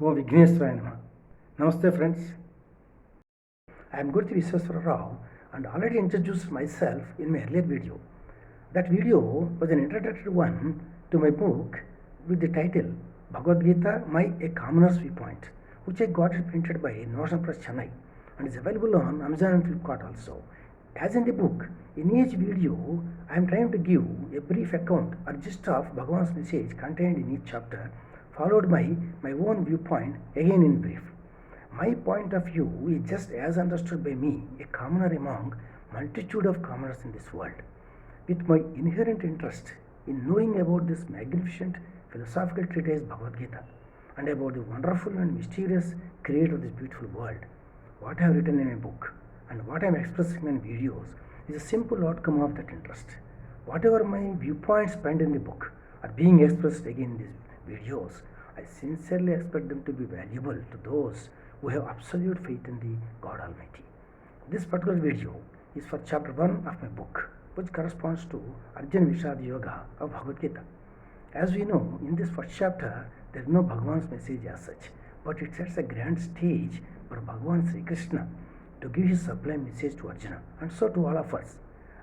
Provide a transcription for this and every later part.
Oh, Vigneswara Namaha. Namaste, friends. I am Gurti Visweswara Rao and already introduced myself in my earlier video. That video was an introductory one to my book with the title Bhagavad Gita, A Commoner's Viewpoint, which I got it printed by Notion Press Chennai and is available on Amazon and Flipkart also. As in the book, in each video, I am trying to give a brief account or gist of Bhagavan's message contained in each chapter, followed by my own viewpoint again in brief. My point of view is just as understood by me, a commoner among multitude of commoners in this world. With my inherent interest in knowing about this magnificent philosophical treatise Bhagavad Gita and about the wonderful and mysterious creator of this beautiful world, what I have written in a book and what I am expressing in videos is a simple outcome of that interest. Whatever my viewpoints spent in the book are being expressed again in these videos, I sincerely expect them to be valuable to those who have absolute faith in the God Almighty. This particular video is for chapter 1 of my book, which corresponds to Arjuna Vishad Yoga of Bhagavad Gita. As we know, in this first chapter, there is no Bhagavan's message as such, but it sets a grand stage for Bhagavan Sri Krishna to give his sublime message to Arjuna and so to all of us,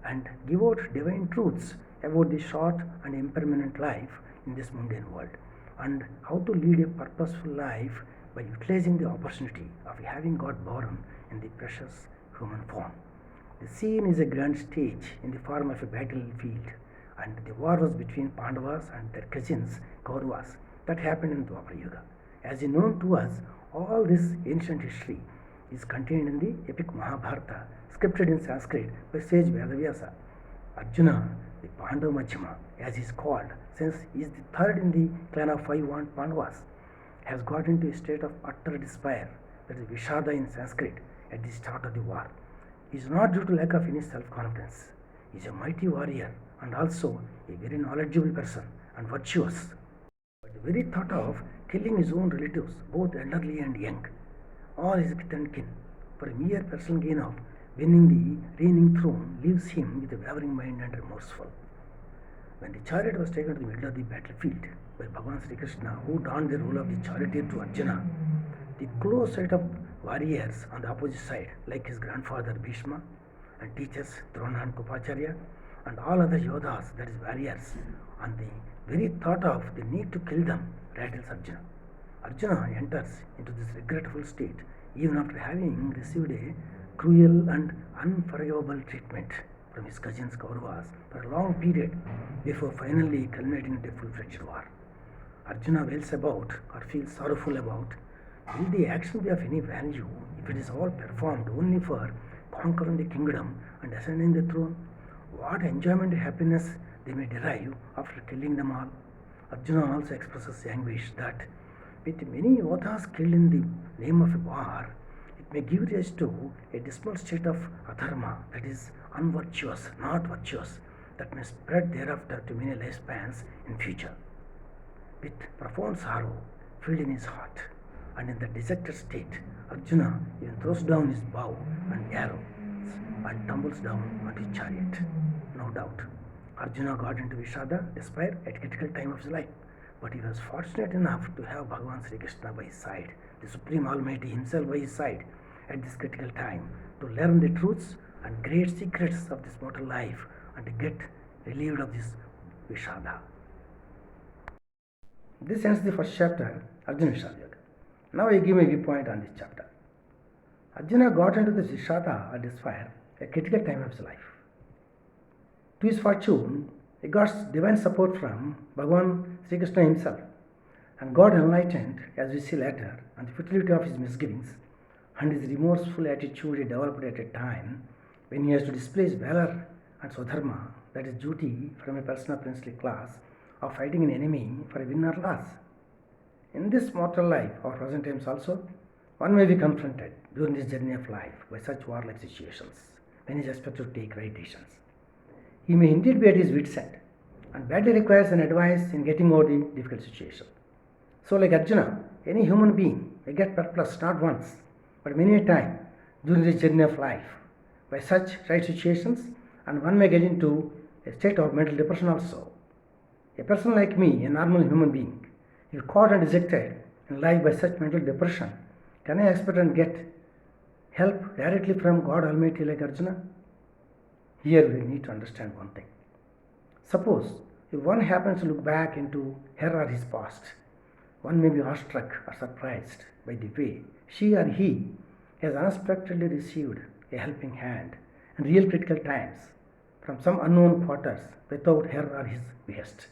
and give out divine truths about the short and impermanent life in this mundane world, and how to lead a purposeful life by utilizing the opportunity of having got born in the precious human form. The scene is a grand stage in the form of a battlefield, and the war was between Pandavas and their cousins Kauravas that happened in Dwapara Yuga. As is known to us, all this ancient history is contained in the epic Mahabharata, scripted in Sanskrit by sage Vedavyasa. Arjuna, the Pandav Majjhima, as he is called, since he is the third in the clan of 5 Pandavas, has got into a state of utter despair, that is Vishada in Sanskrit, at the start of the war. It is not due to lack of any self-confidence. He is a mighty warrior and also a very knowledgeable person and virtuous. But the very thought of killing his own relatives, both elderly and young, all his kith and kin, for a mere personal gain of winning the reigning throne, leaves him with a wavering mind and remorseful. When the chariot was taken to the middle of the battlefield by Bhagavan Sri Krishna, who donned the role of the charioteer to Arjuna, the close set of warriors on the opposite side, like his grandfather Bhishma and teachers Drona and Kupacharya, and all other yodhas, that is warriors, on the very thought of the need to kill them, rattles Arjuna. Arjuna enters into this regretful state even after having received a cruel and unforgivable treatment from his cousins Kauravas for a long period before finally culminating into a full-fledged war. Arjuna wails about or feels sorrowful about, will the action be of any value if it is all performed only for conquering the kingdom and ascending the throne? What enjoyment and happiness they may derive after killing them all? Arjuna also expresses anguish that with many yodhas killed in the name of a war, it may give rise to a dismal state of adharma, that is unvirtuous, not virtuous, that may spread thereafter to many lifespans in future. With profound sorrow filled in his heart, and in that dejected state, Arjuna even throws down his bow and arrows and tumbles down onto his chariot. No doubt, Arjuna got into Vishada, despair at critical time of his life, but he was fortunate enough to have Bhagavan Sri Krishna by his side, the Supreme Almighty himself by his side at this critical time, to learn the truths and great secrets of this mortal life and to get relieved of this Vishada. This ends the first chapter, Arjuna Vishada Yoga. Now I give my viewpoint on this chapter. Arjuna got into this Vishada or despair at a critical time of his life. To his fortune, he got divine support from Bhagavan Sri Krishna himself, and got enlightened, as we see later, on the futility of his misgivings and his remorseful attitude he developed at a time when he has to display his valor and swadharma, that is duty from a person of princely class, of fighting an enemy for a win or loss. In this mortal life, or present times also, one may be confronted during this journey of life by such warlike situations when he is expected to take right decisions. He may indeed be at his wit's end and badly requires an advice in getting out the difficult situation. So, like Arjuna, any human being may get perplexed not once, but many a time during this journey of life by such right situations, and one may get into a state of mental depression also. A person like me, a normal human being, if caught and dejected in life by such mental depression, can I expect and get help directly from God Almighty like Arjuna? Here we need to understand one thing. Suppose if one happens to look back into her or his past, one may be awestruck or surprised by the way she or he has unexpectedly received a helping hand in real critical times from some unknown quarters without her or his behest.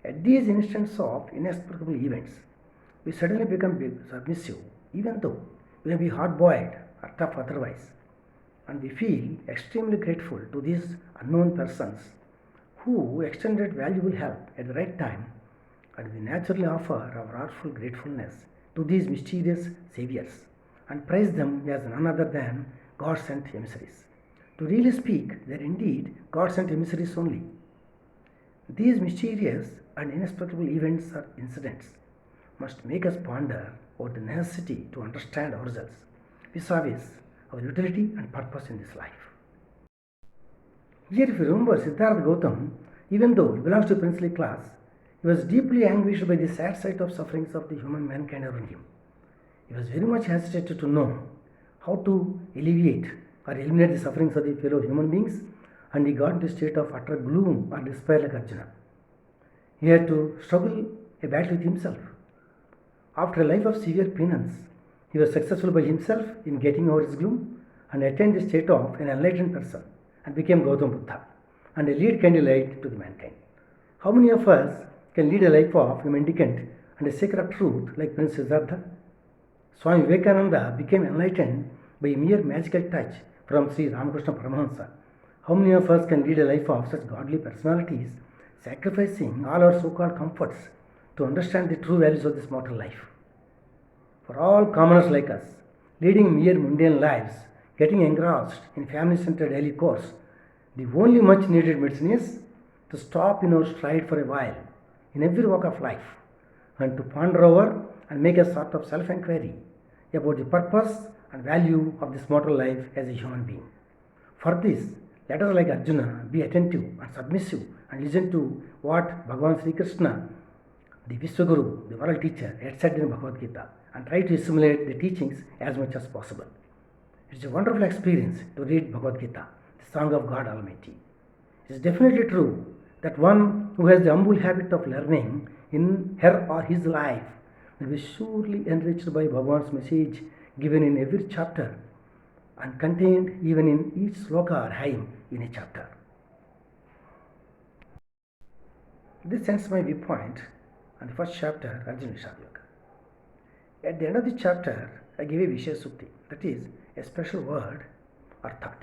At these instances of inexplicable events, we suddenly become submissive, even though we may be hard boiled or tough otherwise, and we feel extremely grateful to these unknown persons who extended valuable help at the right time, and we naturally offer our heartful gratefulness to these mysterious saviors and praise them as none other than God sent emissaries. To really speak, they are indeed God sent emissaries only. These mysterious and inexplicable events or incidents must make us ponder over the necessity to understand ourselves vis-a-vis our utility and purpose in this life. Here, if you remember, Siddhartha Gautam, even though he belongs to a princely class, he was deeply anguished by the sad sight of sufferings of the human mankind around him. He was very much hesitated to know how to alleviate or eliminate the sufferings of the fellow human beings, and he got into a state of utter gloom or despair like Arjuna. He had to struggle a battle with himself. After a life of severe penance, he was successful by himself in getting over his gloom and attained the state of an enlightened person and became Gautam Buddha and a lead candidate to the mankind. How many of us can lead a life of a mendicant and a seeker of truth like Prince Siddhartha? Swami Vivekananda became enlightened by a mere magical touch from Sri Ramakrishna Paramahansa. How many of us can lead a life of such godly personalities, sacrificing all our so-called comforts to understand the true values of this mortal life? For all commoners like us, leading mere mundane lives, getting engrossed in family-centered daily course, the only much needed medicine is to stop in our stride for a while, in every walk of life, and to ponder over and make a sort of self-inquiry about the purpose and value of this mortal life as a human being. For this, let us, like Arjuna, be attentive and submissive and listen to what Bhagavan Sri Krishna, the Vishwaguru, the world teacher, had said in Bhagavad Gita, and try to assimilate the teachings as much as possible. It is a wonderful experience to read Bhagavad Gita, the song of God Almighty. It is definitely true that one who has the humble habit of learning in her or his life will be surely enriched by Bhagavan's message given in every chapter and contained even in each sloka or hymn in a chapter. This ends my viewpoint on the first chapter, Arjuna Vishad Yoga. At the end of the chapter, I give a Vishaya Sukti, that is, a special word or thought.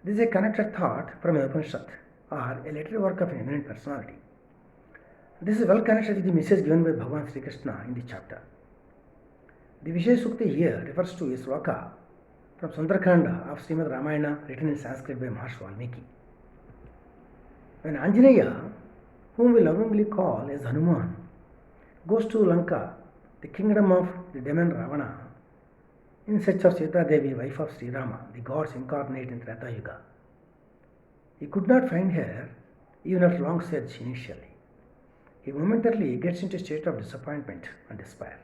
This is a connected thought from a Upanishad or a literary work of an eminent personality. This is well connected with the message given by Bhagavan Sri Krishna in the chapter. The Vishaya Sukti here refers to a sloka from Sundarakanda of Srimad Ramayana written in Sanskrit by Maharshi Valmiki. When Anjaneya, whom we lovingly call as Hanuman, goes to Lanka, the kingdom of the demon Ravana, in search of Sita Devi, wife of Sri Rama, the gods incarnate in Treta Yuga. He could not find her even after long search initially. He momentarily gets into a state of disappointment and despair.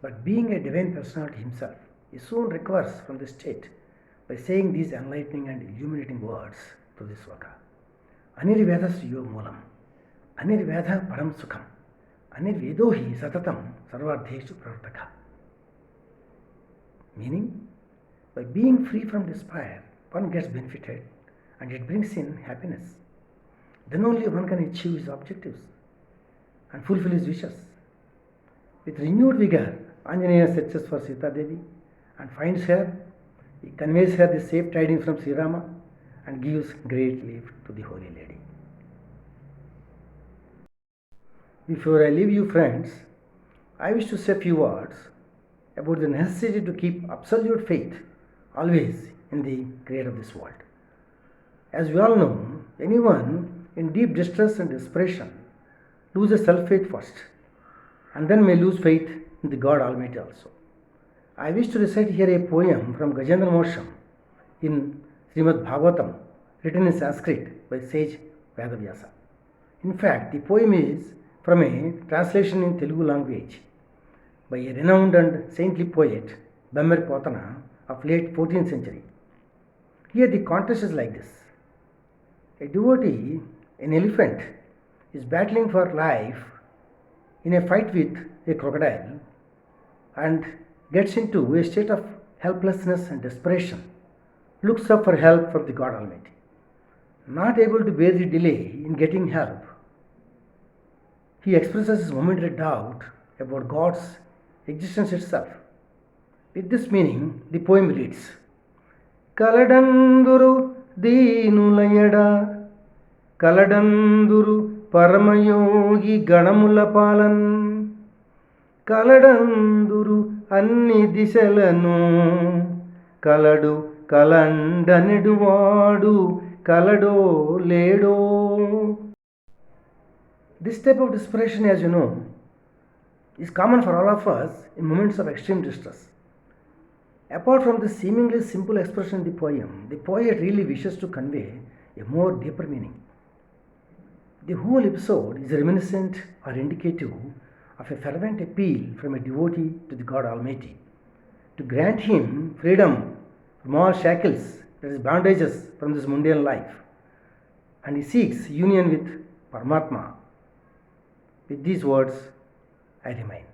But being a divine personality himself, he soon recovers from this state by saying these enlightening and illuminating words to this sloka. Anirvedasya yo moolam, anirveda param sukham, anirvedohi satatam sarvardheshu pravartaka. Meaning, by being free from despair, one gets benefited and it brings in happiness. Then only one can achieve his objectives and fulfill his wishes. With renewed vigor, Anjaneya searches for Sita Devi and finds her. He conveys her the safe tidings from Sri Rama and gives great leave to the Holy Lady. Before I leave you, friends, I wish to say a few words about the necessity to keep absolute faith always in the Creator of this world. As we all know, anyone in deep distress and desperation loses self-faith first and then may lose faith in the God Almighty also. I wish to recite here a poem from Gajendra Mosham in Srimad Bhagavatam, written in Sanskrit by sage Vedavyasa. In fact, the poem is from a translation in Telugu language by a renowned and saintly poet, Bemmari Potana, of late 14th century. Here the context is like this. A devotee, an elephant, is battling for life in a fight with a crocodile and gets into a state of helplessness and desperation, looks up for help from the God Almighty. Not able to bear the delay in getting help, he expresses his momentary doubt about God's existence itself. With this meaning, the poem reads: Kaladanduru దీనులయడా కలడందురు పరమయోగి గణముల పాలన్ కలడందురు అన్ని దిశలను కలడు కలండనెడువాడు కలడో లేడో. This type of desperation, as you know, is common for all of us in moments of extreme distress. Apart from the seemingly simple expression in the poem, the poet really wishes to convey a more deeper meaning. The whole episode is reminiscent or indicative of a fervent appeal from a devotee to the God Almighty to grant him freedom from all shackles, that is, bondages from this mundane life, and he seeks union with Paramatma. With these words, I remain.